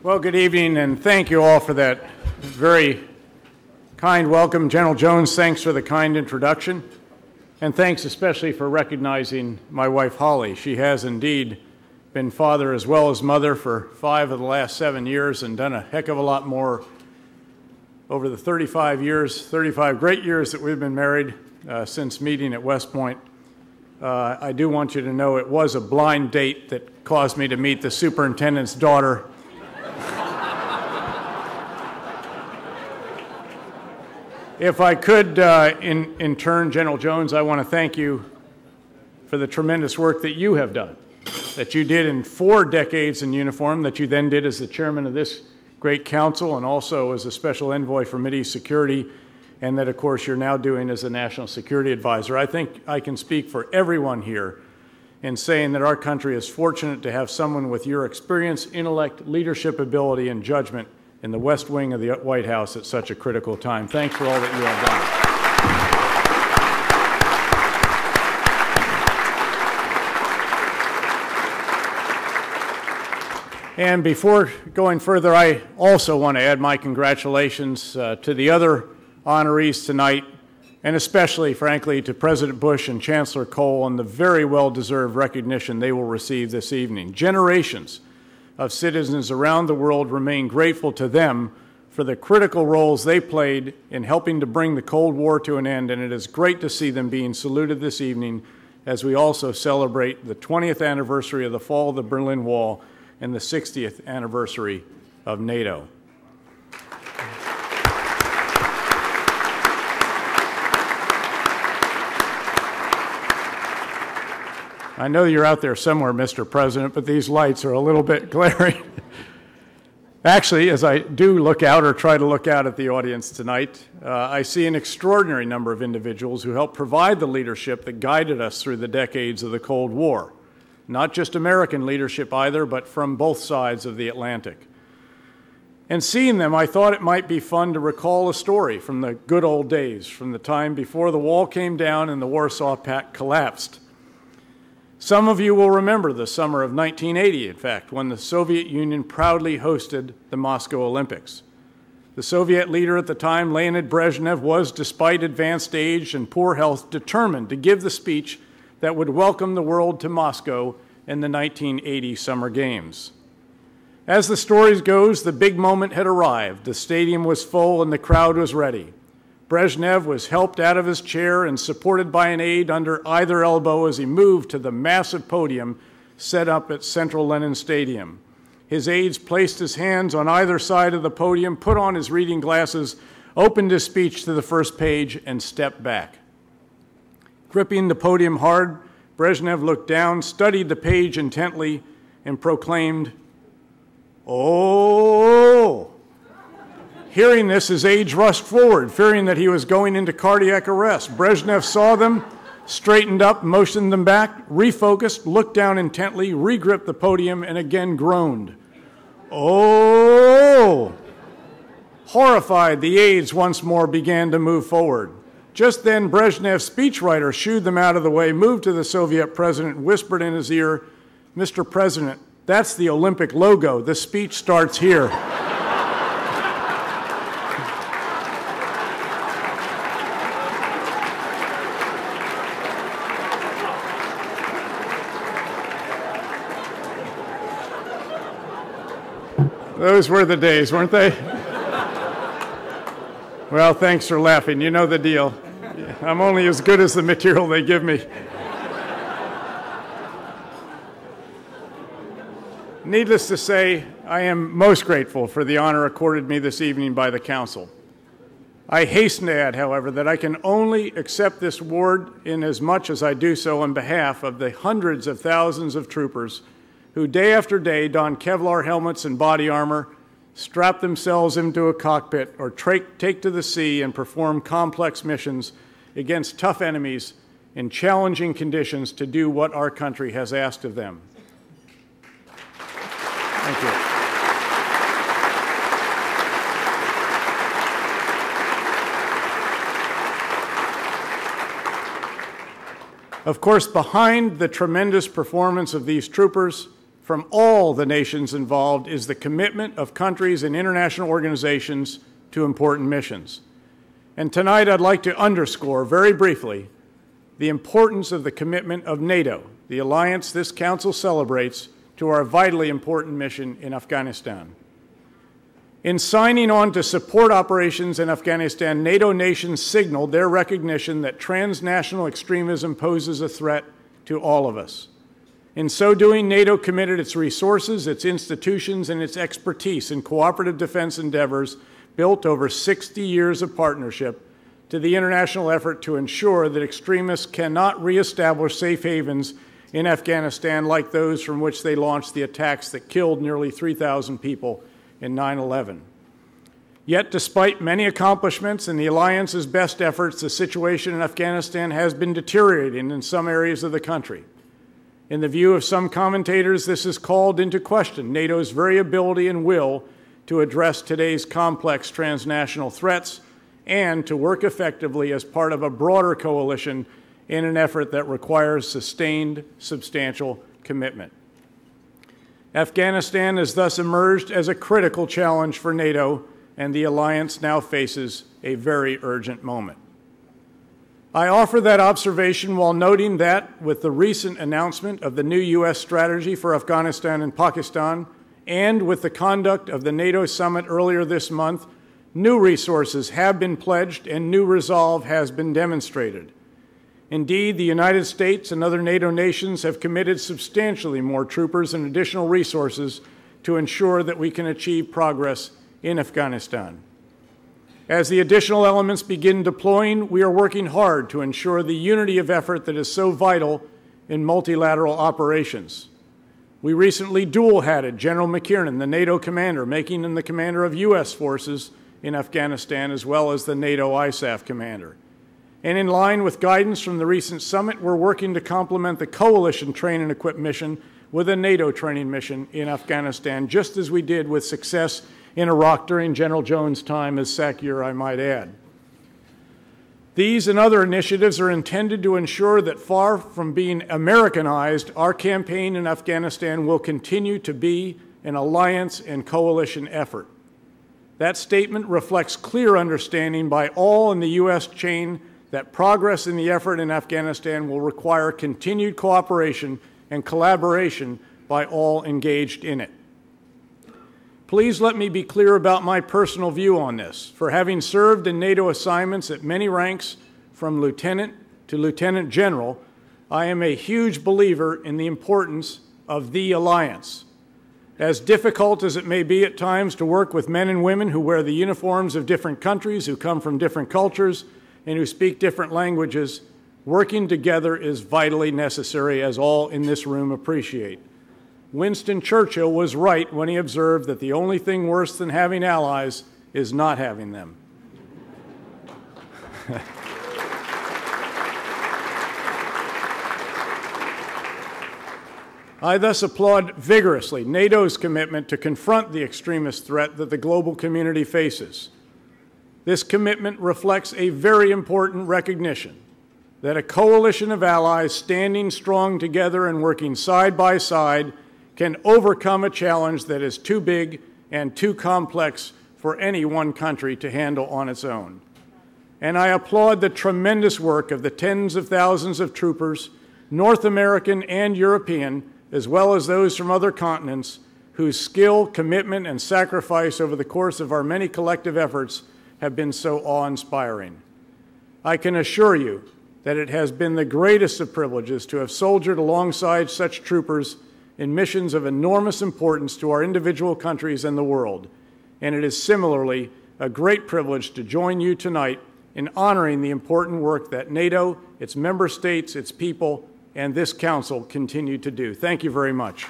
Well, good evening, and thank you all for that very kind welcome. General Jones, thanks for the kind introduction, and thanks especially for recognizing my wife, Holly. She has indeed been father as well as mother for 5 of the last 7 years and done a heck of a lot more over the 35 great years that we've been married since meeting at West Point. I do want you to know it was a blind date that caused me to meet the superintendent's daughter. If I could, in turn, General Jones, I want to thank you for the tremendous work that you have done, that you did in 4 decades in uniform, that you then did as the chairman of this great council and also as a special envoy for Mideast security, and that, of course, you're now doing as a national security advisor. I think I can speak for everyone here in saying that our country is fortunate to have someone with your experience, intellect, leadership ability, and judgment in the West Wing of the White House at such a critical time. Thanks for all that you have done. And before going further, I also want to add my congratulations to the other honorees tonight, and especially, frankly, to President Bush and Chancellor Kohl on the very well-deserved recognition they will receive this evening. Generations of citizens around the world remain grateful to them for the critical roles they played in helping to bring the Cold War to an end, and it is great to see them being saluted this evening as we also celebrate the 20th anniversary of the fall of the Berlin Wall and the 60th anniversary of NATO. I know you're out there somewhere, Mr. President, but these lights are a little bit glaring. Actually, as I do look out or try to look out at the audience tonight, I see an extraordinary number of individuals who helped provide the leadership that guided us through the decades of the Cold War. Not just American leadership either, but from both sides of the Atlantic. And seeing them, I thought it might be fun to recall a story from the good old days, from the time before the wall came down and the Warsaw Pact collapsed. Some of you will remember the summer of 1980, in fact, when the Soviet Union proudly hosted the Moscow Olympics. The Soviet leader at the time, Leonid Brezhnev, was, despite advanced age and poor health, determined to give the speech that would welcome the world to Moscow in the 1980 Summer Games. As the story goes, the big moment had arrived. The stadium was full and the crowd was ready. Brezhnev was helped out of his chair and supported by an aide under either elbow as he moved to the massive podium set up at Central Lenin Stadium. His aides placed his hands on either side of the podium, put on his reading glasses, opened his speech to the first page, and stepped back. Gripping the podium hard, Brezhnev looked down, studied the page intently, and proclaimed, "Oh!" Hearing this, his aides rushed forward, fearing that he was going into cardiac arrest. Brezhnev saw them, straightened up, motioned them back, refocused, looked down intently, regripped the podium, and again groaned. "Oh!" Horrified, the aides once more began to move forward. Just then, Brezhnev's speechwriter shooed them out of the way, moved to the Soviet president, and whispered in his ear, "Mr. President, that's the Olympic logo. The speech starts here." Those were the days, weren't they? Well, thanks for laughing. You know the deal. I'm only as good as the material they give me. Needless to say, I am most grateful for the honor accorded me this evening by the Council. I hasten to add, however, that I can only accept this award in as much as I do so on behalf of the hundreds of thousands of troopers who day after day don Kevlar helmets and body armor, strap themselves into a cockpit, or take to the sea and perform complex missions against tough enemies in challenging conditions to do what our country has asked of them. Thank you. Of course, behind the tremendous performance of these troopers, from all the nations involved is the commitment of countries and international organizations to important missions. And tonight I'd like to underscore very briefly the importance of the commitment of NATO, the alliance this Council celebrates, to our vitally important mission in Afghanistan. In signing on to support operations in Afghanistan, NATO nations signaled their recognition that transnational extremism poses a threat to all of us. In so doing, NATO committed its resources, its institutions, and its expertise in cooperative defense endeavors built over 60 years of partnership to the international effort to ensure that extremists cannot reestablish safe havens in Afghanistan like those from which they launched the attacks that killed nearly 3,000 people in 9/11. Yet, despite many accomplishments and the alliance's best efforts, the situation in Afghanistan has been deteriorating in some areas of the country. In the view of some commentators, this has called into question NATO's very ability and will to address today's complex transnational threats and to work effectively as part of a broader coalition in an effort that requires sustained, substantial commitment. Afghanistan has thus emerged as a critical challenge for NATO, and the alliance now faces a very urgent moment. I offer that observation while noting that, with the recent announcement of the new U.S. strategy for Afghanistan and Pakistan, and with the conduct of the NATO summit earlier this month, new resources have been pledged and new resolve has been demonstrated. Indeed, the United States and other NATO nations have committed substantially more troopers and additional resources to ensure that we can achieve progress in Afghanistan. As the additional elements begin deploying, we are working hard to ensure the unity of effort that is so vital in multilateral operations. We recently dual-hatted General McKiernan, the NATO commander, making him the commander of U.S. forces in Afghanistan, as well as the NATO ISAF commander. And in line with guidance from the recent summit, we're working to complement the coalition train and equip mission with a NATO training mission in Afghanistan, just as we did with success in Iraq during General Jones' time as SACEUR, I might add. These and other initiatives are intended to ensure that, far from being Americanized, our campaign in Afghanistan will continue to be an alliance and coalition effort. That statement reflects clear understanding by all in the U.S. chain that progress in the effort in Afghanistan will require continued cooperation and collaboration by all engaged in it. Please let me be clear about my personal view on this. For having served in NATO assignments at many ranks, from lieutenant to lieutenant general, I am a huge believer in the importance of the alliance. As difficult as it may be at times to work with men and women who wear the uniforms of different countries, who come from different cultures, and who speak different languages, working together is vitally necessary, as all in this room appreciate. Winston Churchill was right when he observed that the only thing worse than having allies is not having them. I thus applaud vigorously NATO's commitment to confront the extremist threat that the global community faces. This commitment reflects a very important recognition that a coalition of allies standing strong together and working side by side can overcome a challenge that is too big and too complex for any one country to handle on its own. And I applaud the tremendous work of the tens of thousands of troopers, North American and European, as well as those from other continents, whose skill, commitment, and sacrifice over the course of our many collective efforts have been so awe-inspiring. I can assure you that it has been the greatest of privileges to have soldiered alongside such troopers in missions of enormous importance to our individual countries and the world, and it is similarly a great privilege to join you tonight in honoring the important work that NATO, its member states, its people, and this Council continue to do. Thank you very much.